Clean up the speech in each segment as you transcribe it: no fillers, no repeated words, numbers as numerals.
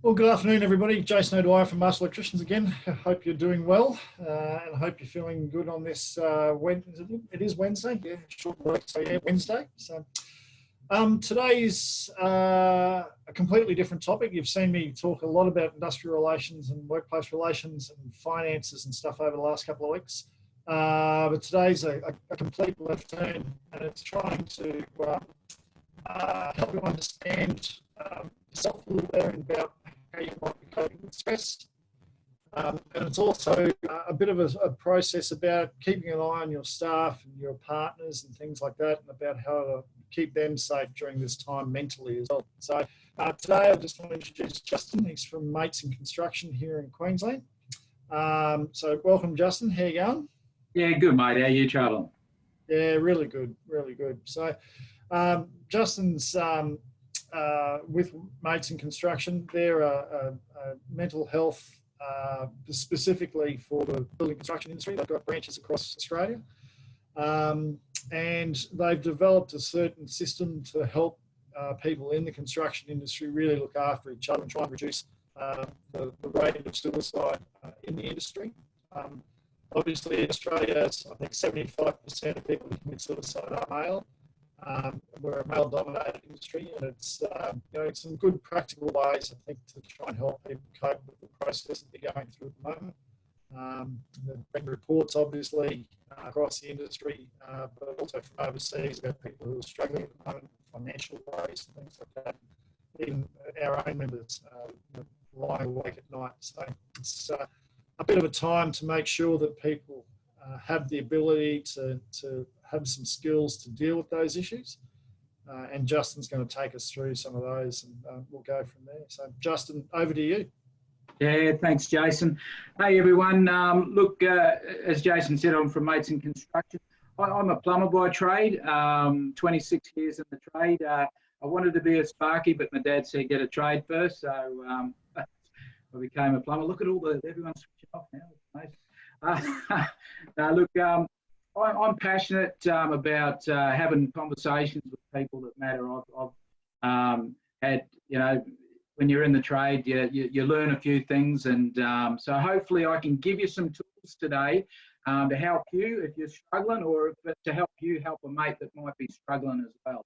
Well, good afternoon, everybody. Jason O'Dwyer from Master Electricians again. I hope you're doing well, and I hope you're feeling good on this Wednesday. It is Wednesday, yeah, short break, so yeah, Wednesday. So today is a completely different topic. You've seen me talk a lot about industrial relations and workplace relations and finances and stuff over the last couple of weeks. But today's a complete left turn, and it's trying to help you understand yourself a little bit about how you might be coping with stress. And it's also a bit of a process about keeping an eye on your staff and your partners and things like that, and about how to keep them safe during this time mentally as well. So today I just want to introduce Justin. He's from Mates in Construction here in Queensland. So welcome, Justin. How you going? Yeah, good, mate. How are you travelling? Yeah, really good, really good. So Justin's with Mates in Construction. They're a mental health, specifically for the building construction industry. They've got branches across Australia. And they've developed a certain system to help people in the construction industry really look after each other and try and reduce the rate of suicide in the industry. Obviously, in Australia, I think 75% of people who commit suicide are male. We're a male-dominated industry, and it's some good practical ways, I think, to try and help people cope with the process that they're going through at the moment. There's been reports, obviously, across the industry, but also from overseas about people who are struggling at the moment, financial worries and things like that. Even our own members lying awake at night. So it's a bit of a time to make sure that people have the ability to have some skills to deal with those issues. And Justin's going to take us through some of those, and we'll go from there. So Justin, over to you. Yeah, thanks, Jason. Hey, everyone. Look, as Jason said, I'm from Mates in Construction. I'm a plumber by trade, 26 years in the trade. I wanted to be a sparky, but my dad said get a trade first, so I became a plumber. Look at everyone's switching off now. Now, look, I'm passionate about having conversations with people that matter. I've had, when you're in the trade, you learn a few things, and so hopefully I can give you some tools today to help you if you're struggling, or to help you help a mate that might be struggling as well.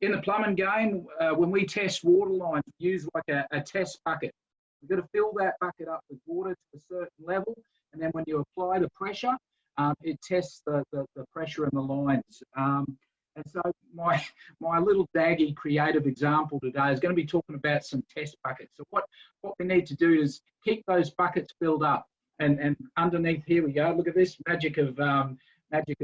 In the plumbing game, when we test water lines, we use like a test bucket. You've got to fill that bucket up with water to a certain level, and then when you apply the pressure, it tests the pressure in the lines. And so my little daggy creative example today is going to be talking about some test buckets. So what we need to do is keep those buckets filled up. And underneath, here we go. Look at this magic of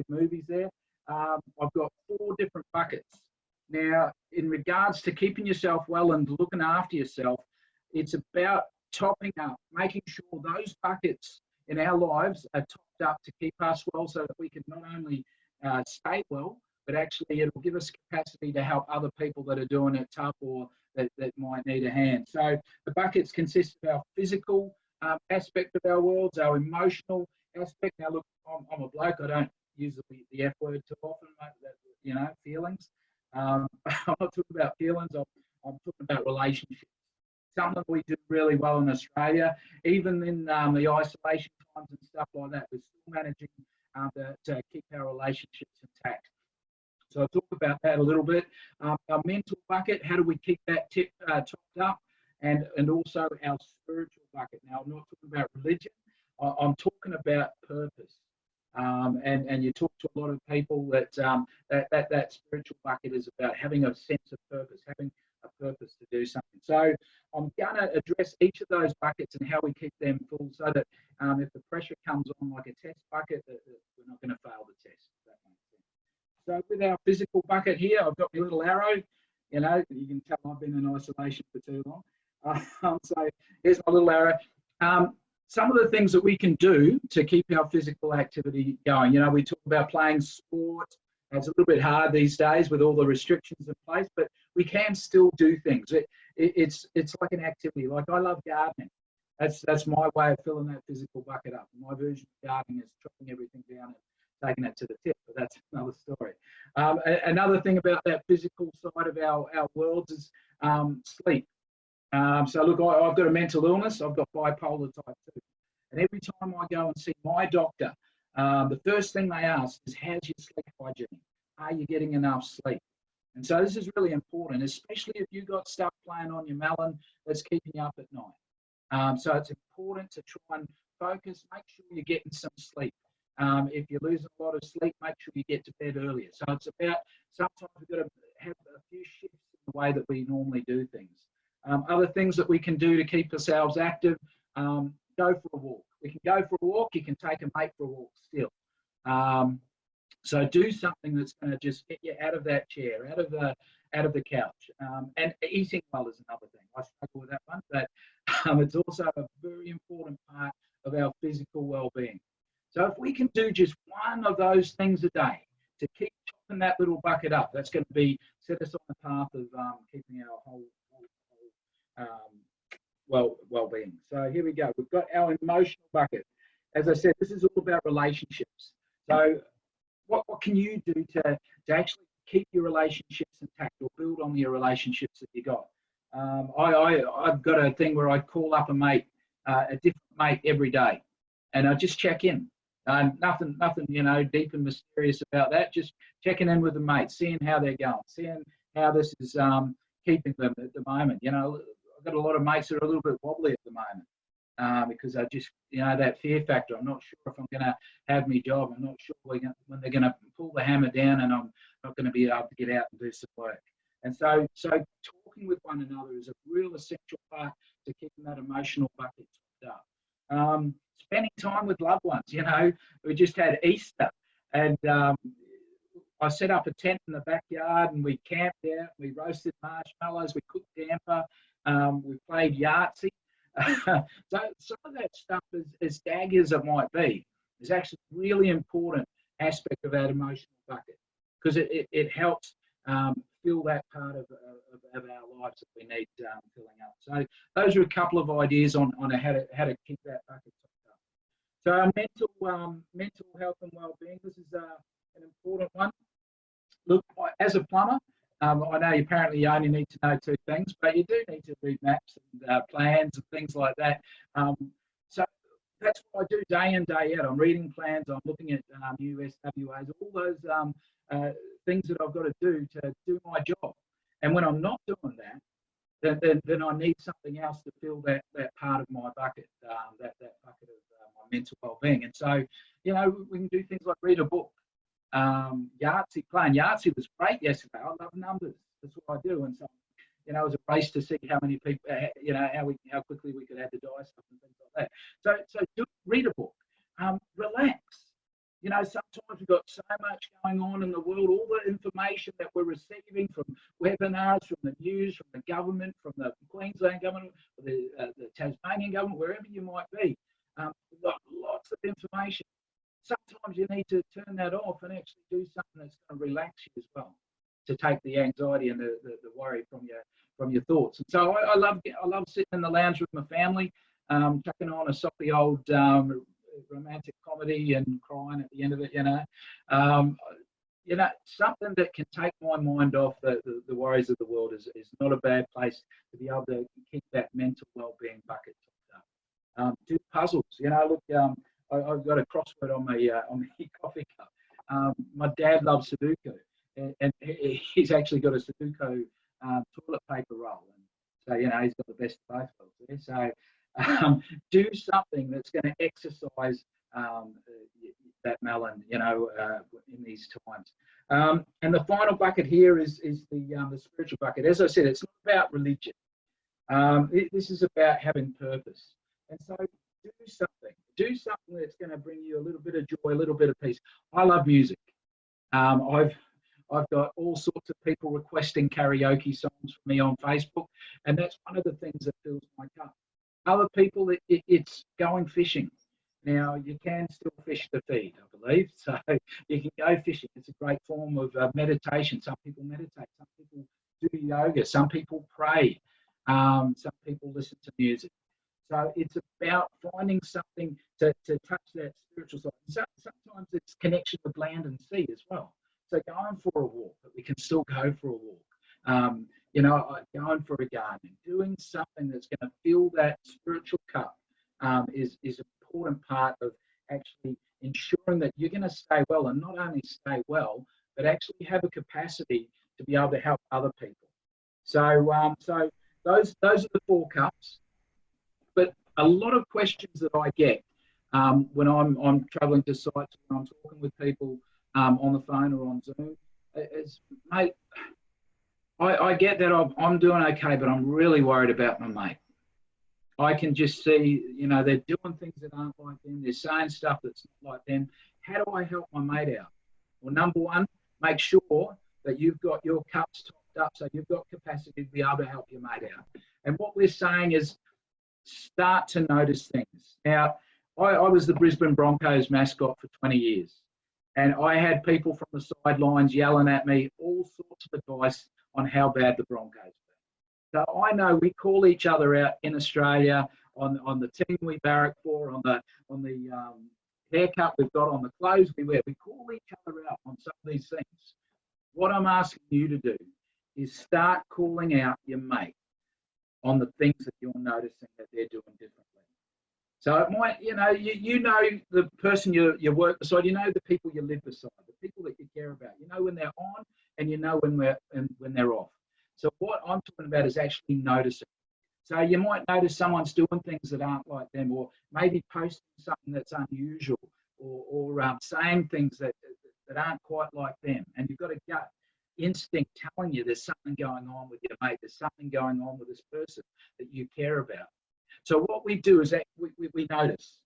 movies there. I've got 4 different buckets. Now, in regards to keeping yourself well and looking after yourself, it's about topping up, making sure those buckets in our lives are topped up to keep us well, so that we can not only stay well, but actually it'll give us capacity to help other people that are doing it tough, or that might need a hand. So the buckets consist of our physical aspect of our worlds, our emotional aspect. Now look, I'm a bloke, I don't use the F word too often, feelings. I'm not talking about feelings, I'm talking about relationships. Something we do really well in Australia, even in the isolation times and stuff like that, we're still managing to keep our relationships intact. So I'll talk about that a little bit. Our mental bucket, how do we keep that topped up? And also our spiritual bucket. Now, I'm not talking about religion, I'm talking about purpose. And you talk to a lot of people that spiritual bucket is about having a sense of purpose, having a purpose to do something. So I'm going to address each of those buckets and how we keep them full, so that if the pressure comes on like a test bucket, that we're not going to fail the test. If that makes sense. So with our physical bucket here, I've got my little arrow. You can tell I've been in isolation for too long. So here's my little arrow. Some of the things that we can do to keep our physical activity going. We talk about playing sport. It's a little bit hard these days with all the restrictions in place, but we can still do things. It's like an activity. Like, I love gardening. That's my way of filling that physical bucket up. My version of gardening is chopping everything down and taking it to the tip, but that's another story. Another thing about that physical side of our worlds is sleep. So look, I've got a mental illness. I've got bipolar type 2. And every time I go and see my doctor, the first thing they ask is, how's your sleep hygiene? Are you getting enough sleep? And so this is really important, especially if you've got stuff playing on your melon that's keeping you up at night. So it's important to try and focus, make sure you're getting some sleep. If you're losing a lot of sleep, make sure you get to bed earlier. So it's about, sometimes we've got to have a few shifts in the way that we normally do things. Other things that we can do to keep ourselves active, go for a walk. We can go for a walk, you can take a mate for a walk still. So do something that's going to just get you out of that chair, out of the couch. And eating well is another thing. I struggle with that one, but it's also a very important part of our physical well-being. So if we can do just one of those things a day to keep chopping that little bucket up, that's going to set us on the path of keeping our whole well-being. So here we go. We've got our emotional bucket. As I said, this is all about relationships. So what can you do to actually keep your relationships intact or build on your relationships that you got? I've got a thing where I call up a mate, a different mate every day, and I just check in. Nothing, deep and mysterious about that. Just checking in with the mates, seeing how they're going, seeing how this is keeping them at the moment. I've got a lot of mates that are a little bit wobbly at the moment because I just, that fear factor. I'm not sure if I'm going to have my job. I'm not sure when they're going to pull the hammer down and I'm not going to be able to get out and do some work. And so talking with one another is a real essential part to keeping that emotional bucket topped up. Spending time with loved ones. We just had Easter, and I set up a tent in the backyard, and we camped out. We roasted marshmallows. We cooked damper. We played Yahtzee. So some of that stuff, as staggy as it might be, is actually a really important aspect of that emotional bucket because it helps fill that part of our lives that we need filling up. So those are a couple of ideas on how to keep that bucket topped up. So mental health and well-being, this is an important one. Look, as a plumber, I know apparently you only need to know 2 things, but you do need to read maps and plans and things like that. So that's what I do day in, day out. I'm reading plans, I'm looking at new SWAs, all those things that I've got to do my job. And when I'm not doing that, then I need something else to fill that part of my bucket, that bucket of my mental well-being. And so, we can do things like read a book. Yahtzee, playing Yahtzee was great yesterday. I love numbers. That's what I do. And so, it was a race to see how many people, how quickly we could add the dice up and things like that. So read a book. Relax. Sometimes we've got so much going on in the world, all the information that we're receiving from webinars, from the news, from the government, from the Queensland government, the Tasmanian government, wherever you might be. We've got lots of information. Sometimes you need to turn that off and actually do something that's going to relax you as well, to take the anxiety and the worry from your thoughts. And so I love sitting in the lounge with my family, chucking on a soppy old romantic comedy and crying at the end of it. Something that can take my mind off the worries of the world is not a bad place to be able to keep that mental well-being bucket topped up. Do puzzles. Look. I've got a crossword on my coffee cup. My dad loves Sudoku, and he's actually got a Sudoku toilet paper roll. And so, he's got the best of both worlds there. So do something that's going to exercise that melon, in these times. And the final bucket here is the spiritual bucket. As I said, it's not about religion. This is about having purpose. And so do something that's going to bring you a little bit of joy, a little bit of peace. I love music. I've got all sorts of people requesting karaoke songs for me on Facebook, and that's one of the things that fills my cup. Other people, it's going fishing. Now, you can still fish to feed, I believe, so you can go fishing. It's a great form of meditation. Some people meditate, some people do yoga, some people pray, some people listen to music. So it's about finding something to touch that spiritual side. Sometimes it's connection with land and sea as well. So going for a walk, but we can still go for a walk. you know, going for a garden, doing something that's going to fill that spiritual cup is an important part of actually ensuring that you're going to stay well, and not only stay well, but actually have a capacity to be able to help other people. So, so those are the 4 cups. But a lot of questions that I get when I'm traveling to sites, when I'm talking with people on the phone or on Zoom, is, mate, I get that I'm doing okay, but I'm really worried about my mate. I can just see, you know, they're doing things that aren't like them. They're saying stuff that's not like them. How do I help my mate out? Well, number one, make sure that you've got your cups topped up so you've got capacity to be able to help your mate out. And what we're saying is start to notice things. Now, I was the Brisbane Broncos mascot for 20 years. And I had people from the sidelines yelling at me all sorts of advice on how bad the Broncos were. So I know we call each other out in Australia on the team we barrack for, on the haircut we've got, on the clothes we wear. We call each other out on some of these things. What I'm asking you to do is start calling out your mate on the things that you're noticing that they're doing differently. So it might, you know, you know the person you work beside, you know the people you live beside, the people that you care about. You know when they're on, and you know when they're off. So what I'm talking about is actually noticing. So you might notice someone's doing things that aren't like them, or maybe posting something that's unusual, or saying things that aren't quite like them. And you've got a gut instinct telling you there's something going on with your mate, there's something going on with this person that you care about. So what we do is that we notice,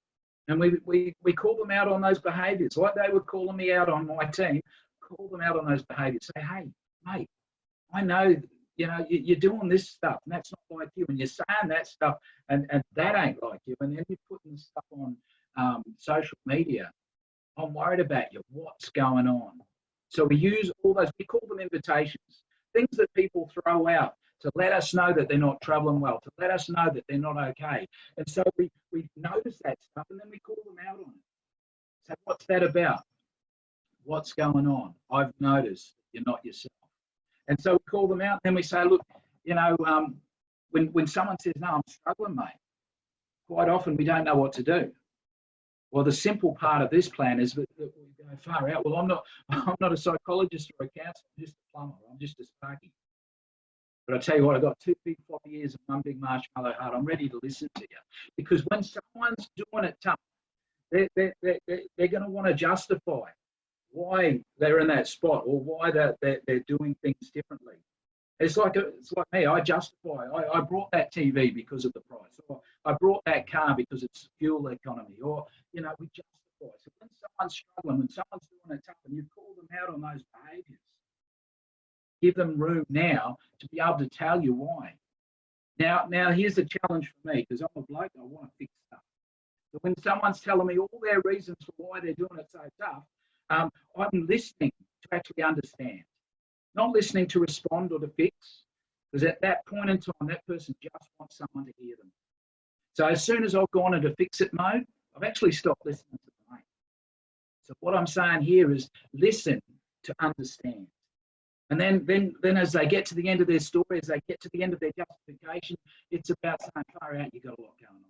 and we call them out on those behaviours. Like they were calling me out on my team, call them out on those behaviours. Say, hey, mate, I know, you know, you're doing this stuff, and that's not like you, and you're saying that stuff, and that ain't like you, and then you're putting stuff on social media. I'm worried about you. What's going on? So we use all those, we call them invitations, things that people throw out to let us know that they're not traveling well, to let us know that they're not okay. And so we notice that stuff, and then we call them out on it. So what's that about? What's going on? I've noticed you're not yourself. And so we call them out, and then we say, look, you know, when someone says, no, I'm struggling, mate, quite often we don't know what to do. Well, the simple part of this plan is that we go far out. Well, I'm not a psychologist or a counsellor, I'm just a plumber, I'm just a sparky. But I tell you what, I've got 2 big floppy ears and 1 big marshmallow heart. I'm ready to listen to you. Because when someone's doing it tough, they're going to want to justify why they're in that spot, or why they're doing things differently. It's like me. I justify. I brought that TV because of the price, or I brought that car because it's fuel economy, or, you know, we justify. So when someone's struggling, when someone's doing it tough, and you call them out on those behaviours, give them room now to be able to tell you why. Now here's the challenge for me, because I'm a bloke, I want to fix stuff. So when someone's telling me all their reasons for why they're doing it so tough, I'm listening to actually understand, not listening to respond or to fix, because at that point in time, that person just wants someone to hear them. So as soon as I've gone into fix-it mode, I've actually stopped listening to the mate. So what I'm saying here is listen to understand. And then as they get to the end of their story, as they get to the end of their justification, it's about saying, far out, you've got a lot going on.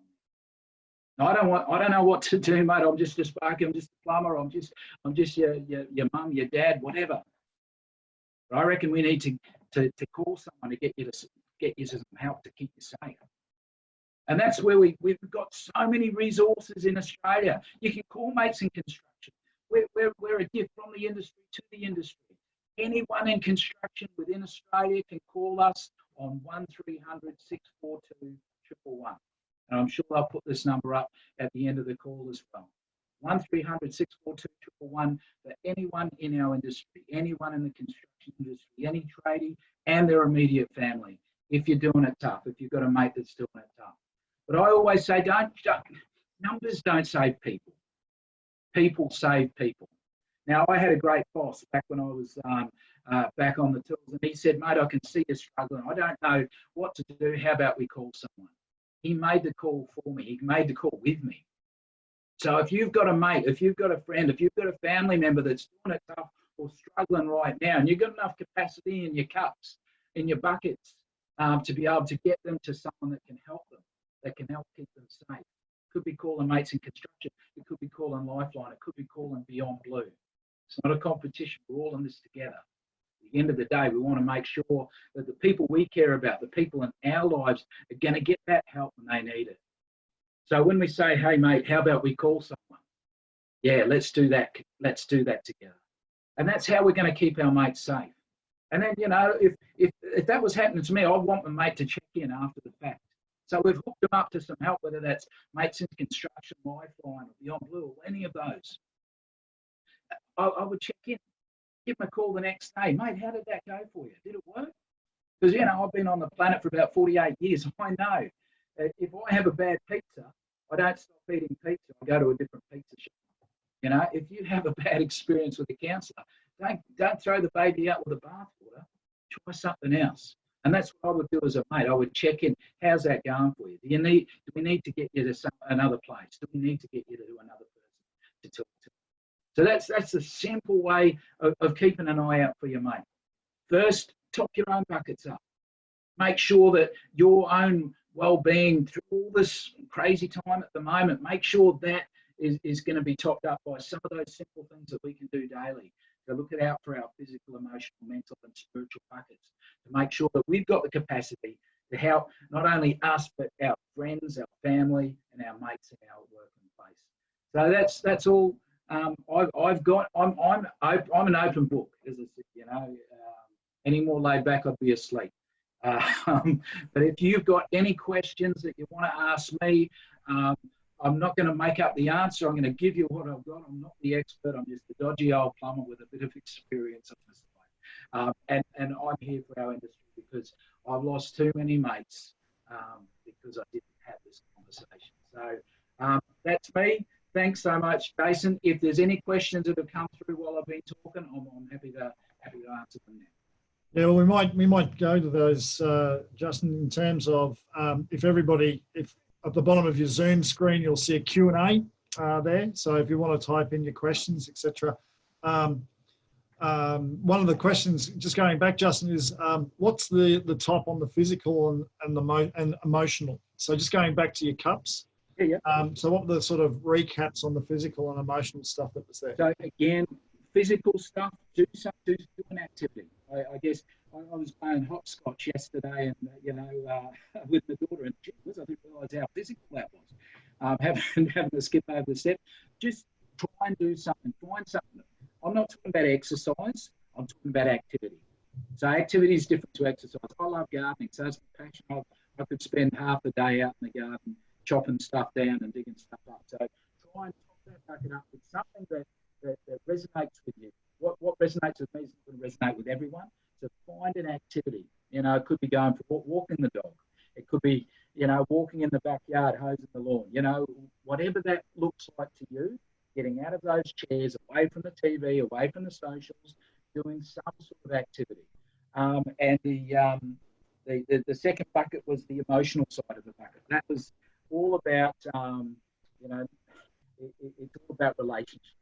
I don't know what to do, mate. I'm just a sparky, I'm just a plumber, I'm just your mum, your dad, whatever. But I reckon we need to call someone to get you some help to keep you safe. And that's where we've got so many resources in Australia. You can call Mates in Construction. We're a gift from the industry to the industry. Anyone in construction within Australia can call us on 1300 642 111. And I'm sure I'll put this number up at the end of the call as well. 1300 642 111 for anyone in our industry, anyone in the construction industry, any tradie and their immediate family, if you're doing it tough, if you've got a mate that's doing it tough. But I always say, numbers don't save people. People save people. Now, I had a great boss back when I was back on the tools, and he said, mate, I can see you struggling. I don't know what to do. How about we call someone? He made the call for me. He made the call with me. So if you've got a mate, if you've got a friend, if you've got a family member that's doing it tough or struggling right now, and you've got enough capacity in your cups in your buckets to be able to get them to someone that can help them, that can help keep them safe. Could be calling Mates in Construction. It could be calling Lifeline. It could be calling Beyond Blue. It's not a competition. We're all in this together. At the end of the day, we want to make sure that the people we care about, the people in our lives, are going to get that help when they need it. So when we say, hey, mate, how about we call someone? Yeah, let's do that. Let's do that together. And that's how we're going to keep our mates safe. And then, you know, if that was happening to me, I want my mate to check in after the fact. So we've hooked them up to some help, whether that's Mates in Construction, Lifeline, or Beyond Blue, or any of those. I would check in, give them a call the next day. Mate, how did that go for you? Did it work? Because, you know, I've been on the planet for about 48 years. I know if I have a bad pizza, I don't stop eating pizza. I go to a different pizza shop. You know, if you have a bad experience with a counsellor, don't throw the baby out with the bathwater. Try something else. And that's what I would do as a mate. I would check in. How's that going for you? Do we need to get you to another place? Do we need to get you to another person to talk to? So that's a simple way of keeping an eye out for your mate. First, top your own buckets up. Make sure that your own well-being through all this crazy time at the moment, make sure that is going to be topped up by some of those simple things that we can do daily. So look out for our physical, emotional, mental and spiritual buckets to make sure that we've got the capacity to help not only us, but our friends, our family and our mates in our working place. So that's all I've got. I'm an open book, as I said, you know, any more laid back, I'd be asleep. But if you've got any questions that you want to ask me, I'm not going to make up the answer. I'm going to give you what I've got. I'm not the expert. I'm just a dodgy old plumber with a bit of experience on the side. And I'm here for our industry because I've lost too many mates because I didn't have this conversation. So that's me. Thanks so much, Jason. If there's any questions that have come through while I've been talking, I'm happy to answer them now. Yeah, well, we might go to those, Justin, in terms of if at the bottom of your Zoom screen, you'll see a Q&A there. So if you want to type in your questions, etc. One of the questions, just going back, Justin, is what's the top on the physical and emotional? So just going back to your cups. Yeah. So what were the sort of recaps on the physical and emotional stuff that was there? So again, physical stuff, do an activity. I guess I was playing hopscotch yesterday, and you know, with my daughter, and I didn't realise how physical that was. Having to skip over the step. Just try and do something. Find something. I'm not talking about exercise. I'm talking about activity. So activity is different to exercise. I love gardening, so it's my passion. I could spend half the day out in the garden chopping stuff down and digging stuff up. So try and top that bucket up with something that resonates with you. What resonates with me is not going to resonate with everyone. So find an activity. You know, it could be going for walking the dog. It could be, you know, walking in the backyard, hosing the lawn. You know, whatever that looks like to you, getting out of those chairs, away from the TV, away from the socials, doing some sort of activity. And the second bucket was the emotional side of the bucket. That was all about, you know, it's all about relationships.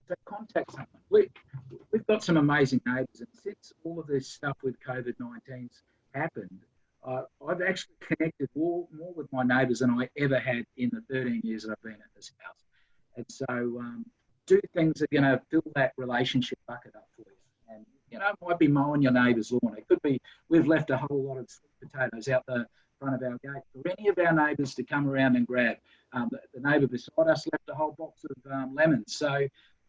So contact someone. We've got some amazing neighbours, and since all of this stuff with COVID-19's happened, I've actually connected more with my neighbours than I ever had in the 13 years that I've been at this house. And so do things that are going to fill that relationship bucket up for you. And, you know, it might be mowing your neighbour's lawn. It could be we've left a whole lot of sweet potatoes out the front of our gate for any of our neighbours to come around and grab. The neighbour beside us left a whole box of lemons. So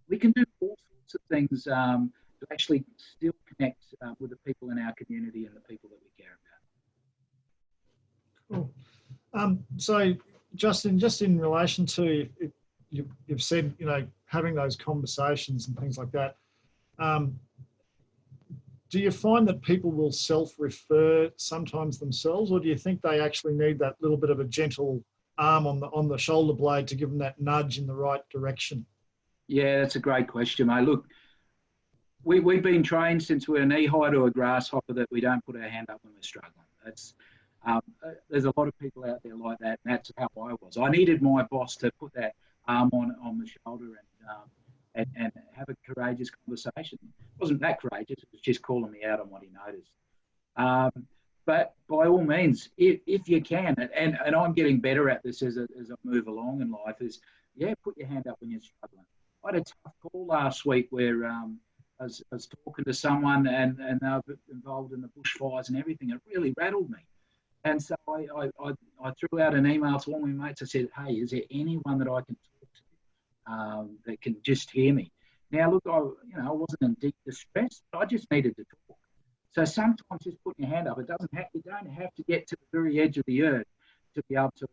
we can do all sorts of things to actually still connect with the people in our community and the people that we care about. Cool. So, Justin, just in relation to, you've said, you know, having those conversations and things like that, do you find that people will self-refer sometimes themselves, or do you think they actually need that little bit of a gentle arm on the shoulder blade to give them that nudge in the right direction? Yeah, that's a great question, mate. Look, we've been trained since we're a knee-high to a grasshopper that we don't put our hand up when we're struggling. That's there's a lot of people out there like that, and that's how I was. I needed my boss to put that arm on the shoulder and have a courageous conversation. It wasn't that courageous, it was just calling me out on what he noticed. But by all means, if you can, and I'm getting better at this as I move along in life, is put your hand up when you're struggling. I had a tough call last week where I was talking to someone and they were involved in the bushfires and everything. It really rattled me. And so I threw out an email to all my mates. I said, hey, is there anyone that I can talk to that can just hear me? Now, look, I wasn't in deep distress, but I just needed to talk. So sometimes just putting your hand up, you don't have to get to the very edge of the earth to be able to,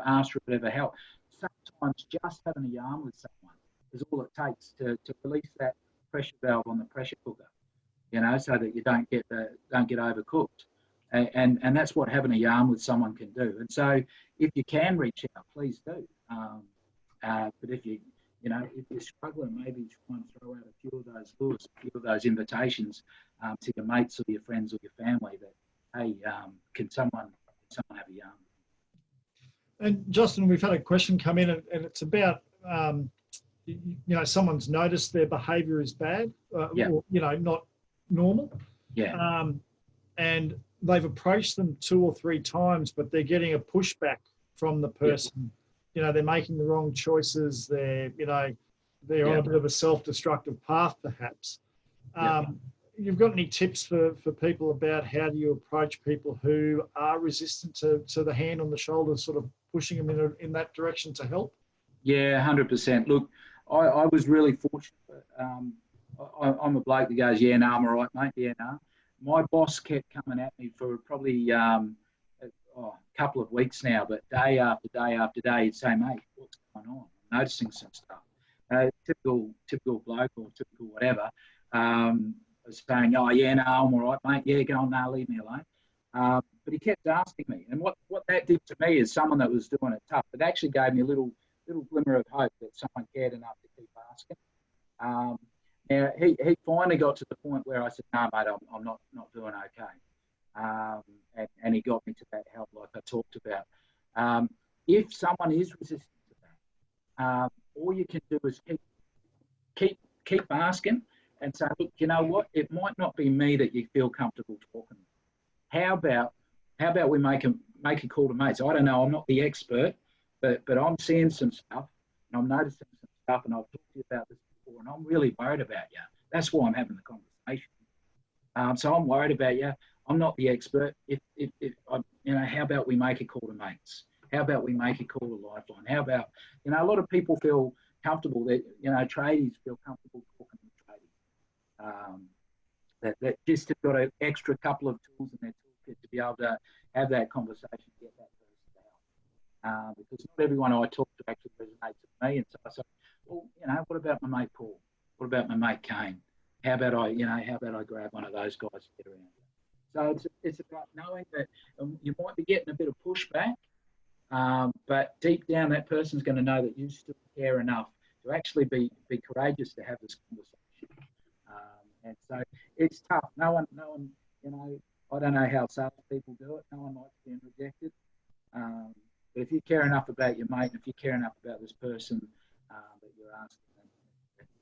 ask for a bit of help. Sometimes just having a yarn with someone is all it takes to release that pressure valve on the pressure cooker, so that you don't get overcooked. And that's what having a yarn with someone can do. And so if you can reach out, please do. But if you're struggling, maybe try and throw out a few of those lures, a few of those invitations to your mates or your friends or your family that, hey, can someone have a yarn? And Justin, we've had a question come in, and it's about, someone's noticed their behaviour is bad, or, not normal. Yeah. And they've approached them 2 or 3 times, but they're getting a pushback from the person. Yeah. They're making the wrong choices. They're on a bit of a self-destructive path, perhaps. You've got any tips for people about how do you approach people who are resistant to the hand on the shoulder, sort of pushing them in that direction to help? Yeah, 100%. Look, I was really fortunate. I'm a bloke that goes, yeah, no, I'm all right, mate. Yeah, no. My boss kept coming at me for probably a couple of weeks now, but day after day after day, he'd say, mate, what's going on? I'm noticing some stuff. Typical bloke or typical whatever. Was saying, oh, yeah, no, I'm all right, mate. Yeah, go on, no, leave me alone. But he kept asking me. And what that did to me is someone that was doing it tough, it actually gave me a little glimmer of hope that someone cared enough to keep asking. Now, he finally got to the point where I said, no, mate, I'm not doing okay. And he got me to that help like I talked about. If someone is resistant to that, all you can do is keep asking and say, look, you know what? It might not be me that you feel comfortable talking to. How about we make a call to mates? I don't know. I'm not the expert, but I'm seeing some stuff and I'm noticing some stuff, and I've talked to you about this before, and I'm really worried about you. That's why I'm having the conversation. So I'm worried about you. I'm not the expert. How about we make a call to mates? How about we make a call to Lifeline? How about, a lot of people feel comfortable that, tradies feel comfortable talking to tradies. That just have got an extra couple of tools in their toolkit to be able to have that conversation, get that person out. Because not everyone I talk to actually resonates with me. And so I say, well, what about my mate Paul? What about my mate Kane? How about I grab one of those guys to get around? So it's about knowing that you might be getting a bit of pushback, but deep down that person's going to know that you still care enough to actually be courageous to have this conversation. And so it's tough. No one, I don't know how salespeople do it. No one likes being rejected. But if you care enough about your mate, and if you care enough about this person that you're asking them,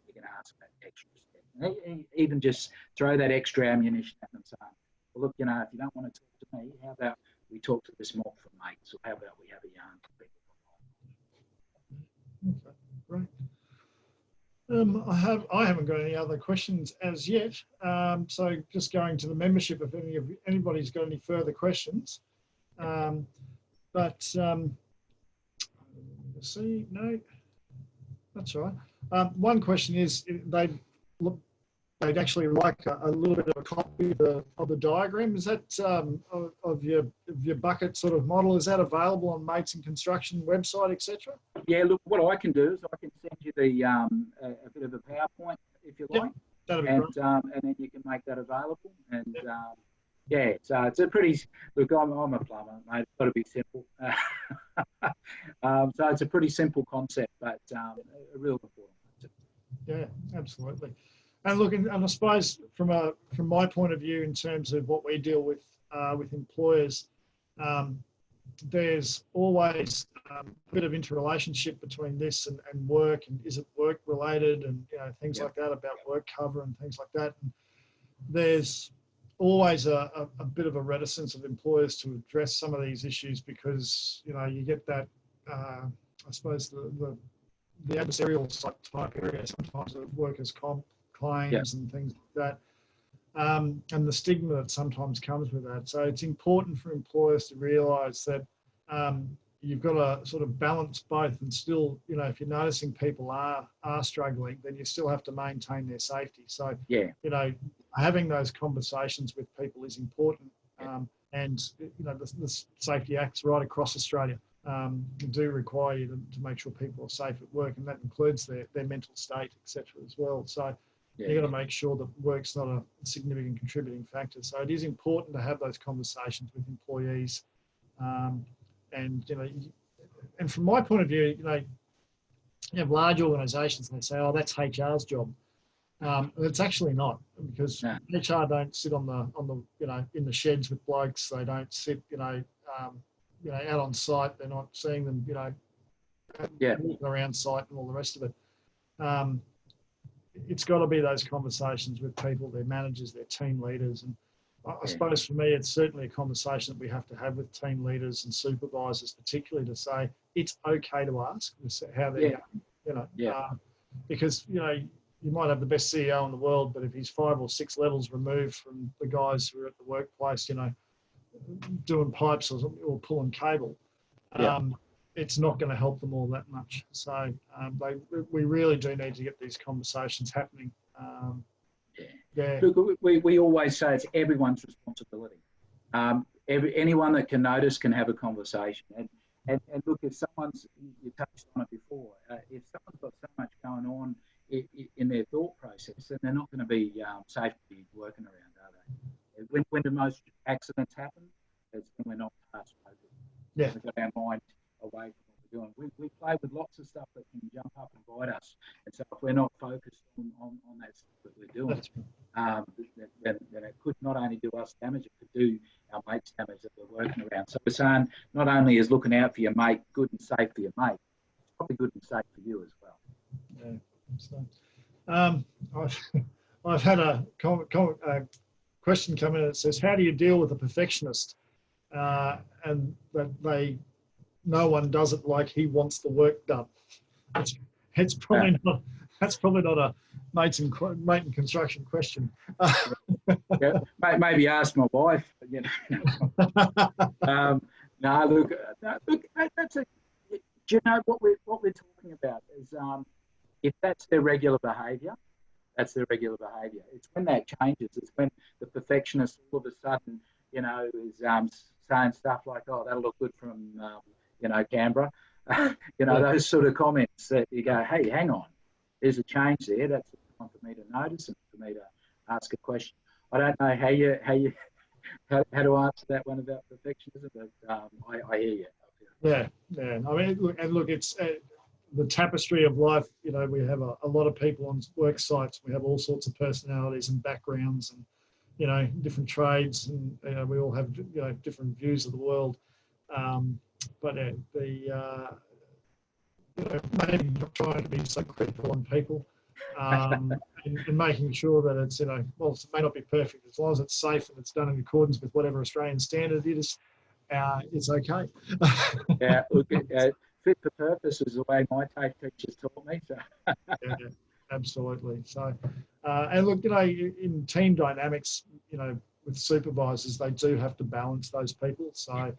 you can ask that extra step. And even just throw that extra ammunition at them, saying, well, look, if you don't want to talk to me, how about we talk to this mob for mates, or how about we have a yarn for people? Okay, great. I haven't got any other questions as yet. So just going to the membership, if anybody's got any further questions. Let's see, no, that's all right. One question is they'd actually like a little bit of a copy of the diagram. Is that of your bucket sort of model? Is that available on Mates in Construction website, etc.? Yeah, look, what I can do is I can send you a bit of a PowerPoint if you like, that'd be great. And then you can make that available. And so it's a pretty, look, I'm a plumber, mate. It's got to be simple. So it's a pretty simple concept, but a real important concept. Yeah, absolutely. And look, and I suppose from my point of view, in terms of what we deal with employers, there's always a bit of interrelationship between this and work, and is it work related, and things like that, about work cover and things like that. And there's always a bit of a reticence of employers to address some of these issues because, you know, you get that, I suppose, the adversarial type area sometimes of workers' comp claims and things like that, and the stigma that sometimes comes with that. So it's important for employers to realise that you've got to sort of balance both, and still, you know, if you're noticing people are struggling, then you still have to maintain their safety. So, you know, having those conversations with people is important. And, you know, the safety acts right across Australia do require you to make sure people are safe at work, and that includes their mental state, etc. as well. So you've got to make sure that work's not a significant contributing factor. So it is important to have those conversations with employees. And, you know, and from my point of view, you know, you have large organisations and they say, oh, that's HR's job. It's actually not, because HR don't sit on the you know, in the sheds with blokes. They don't sit, you know, out on site. They're not seeing them, you know, walking around site and all the rest of it. It's got to be those conversations with people, their managers, their team leaders. And I suppose for me, it's certainly a conversation that we have to have with team leaders and supervisors, particularly, to say it's okay to ask how they're going, you know, because, you know, you might have the best CEO in the world, but if he's 5 or 6 levels removed from the guys who are at the workplace, you know, doing pipes or pulling cable, it's not going to help them all that much. So we really do need to get these conversations happening. Look, we always say it's everyone's responsibility. Anyone that can notice can have a conversation. And look, if someone's, you touched on it before, if someone's got so much going on in their thought process, then they're not going to be safe to be working around, are they? When the most accidents happen, it's when we're not past focus. We've got our mind away from what we're doing. We play with lots of stuff that can jump up and bite us. And so if we're not focused on that stuff that we're doing, then it could not only do us damage, it could do our mates damage that we're working around. So we're saying not only is looking out for your mate good and safe for your mate, it's probably good and safe for you as well. I've had a question come in that says, how do you deal with a perfectionist and that no one does it like he wants the work done? It's probably not. That's probably not a mate in construction question. Maybe ask my wife. You know. No, look. That's a. Do you know what we're talking about is if that's their regular behaviour, that's their regular behaviour. It's when that changes. It's when the perfectionist all of a sudden, you know, is saying stuff like, "Oh, that'll look good from you know, Canberra." You know, those sort of comments that you go, "Hey, hang on, there's a change there. That's time for me to notice and for me to ask a question." I don't know how to answer that one about perfectionism, but I hear you. Yeah. I mean, look, it's the tapestry of life. You know, we have a lot of people on work sites. We have all sorts of personalities and backgrounds, and, you know, different trades, and, you know, we all have, you know, different views of the world. But you know, maybe not trying to be so critical on people, and making sure that it's, you know, well, it may not be perfect, as long as it's safe and it's done in accordance with whatever Australian standard it is, it's okay. Look, fit for purpose is the way my TAFE teachers taught me. So. Absolutely. So, and look, you know, in team dynamics, you know, with supervisors, they do have to balance those people. So,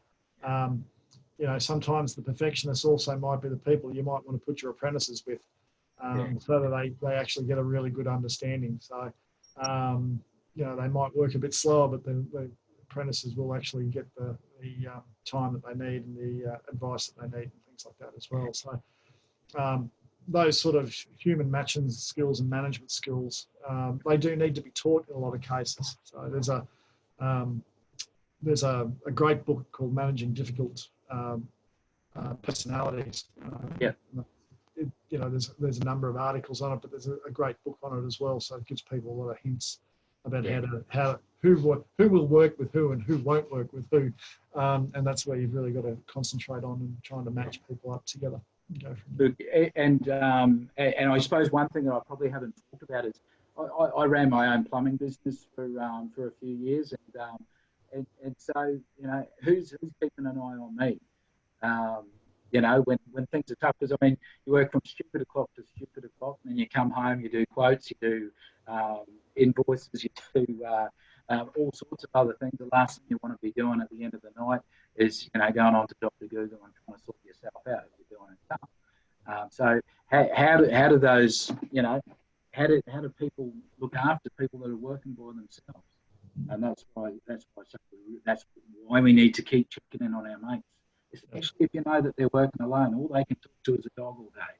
you know, sometimes the perfectionists also might be the people you might want to put your apprentices with, so that they actually get a really good understanding. So, you know, they might work a bit slower, but the apprentices will actually get the time that they need and the advice that they need and things like that as well. So, those sort of human matching skills and management skills, they do need to be taught in a lot of cases. So there's a great book called Managing Difficult Personalities. You know, there's a number of articles on it, but there's a great book on it as well. So it gives people a lot of hints about who will work with who and who won't work with who, and that's where you've really got to concentrate on and trying to match people up together. Look, and I suppose one thing that I probably haven't talked about is I ran my own plumbing business for a few years, and so who's keeping an eye on me? When things are tough, because I mean, you work from stupid o'clock to stupid o'clock, and then you come home, you do quotes, you do invoices, you do all sorts of other things. The last thing you want to be doing at the end of the night is going on to Dr. Google and trying to sort yourself out if you're doing it tough. So how do those how do people look after people that are working by themselves? And that's why we need to keep checking in on our mates, especially if you know that they're working alone. All they can talk to is a dog all day,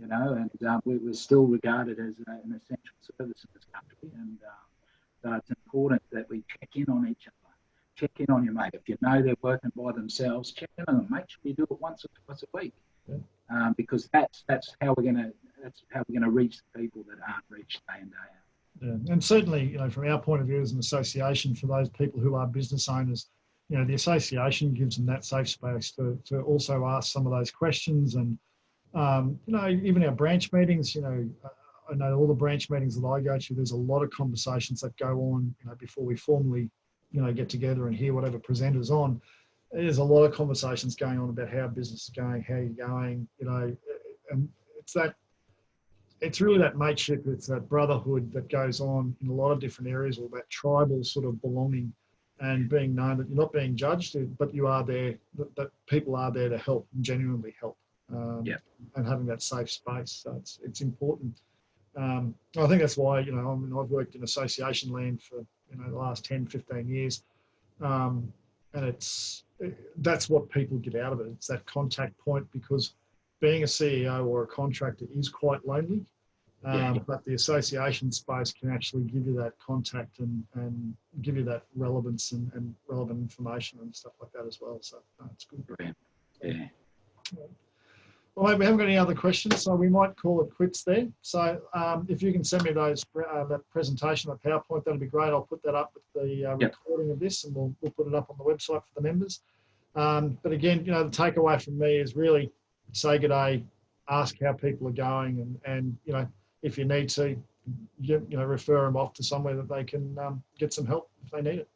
and we're still regarded as an essential service in this country. And so it's important that we check in on each other, check in on your mate. If you know they're working by themselves, check in on them. Make sure you do it once or twice a week, because that's how we're gonna reach the people that aren't reached day in day out. Yeah. And certainly, from our point of view as an association, for those people who are business owners, the association gives them that safe space to also ask some of those questions. And, even our branch meetings, I know all the branch meetings that I go to, there's a lot of conversations that go on, before we formally, get together and hear whatever presenter's on. There's a lot of conversations going on about how business is going, how you're going, and it's really that mateship, it's that brotherhood that goes on in a lot of different areas, or that tribal sort of belonging and being known that you're not being judged, but you are there, that people are there to help and genuinely help, and having that safe space. So it's important. I think that's why, I've worked in association land for, the last 10, 15 years. And that's what people get out of it. It's that contact point, because being a CEO or a contractor is quite lonely, but the association space can actually give you that contact and give you that relevance and relevant information and stuff like that as well. So it's good. Brilliant. Yeah. Well, we haven't got any other questions, so we might call it quits there. So if you can send me that presentation, that PowerPoint, that'll be great. I'll put that up with the recording of this, and we'll put it up on the website for the members. But again, the takeaway from me is really say good day, ask how people are going, and if you need to, refer them off to somewhere that they can get some help if they need it.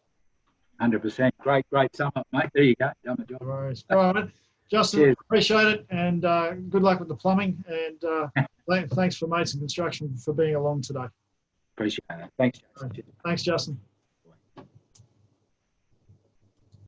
100%. Great sum up, mate. There you go. Done the job. No worries. All right, Justin, cheers. Appreciate it, and good luck with the plumbing, and thanks for Mates and Construction for being along today. Appreciate it. Thanks, Justin. Thanks, Justin.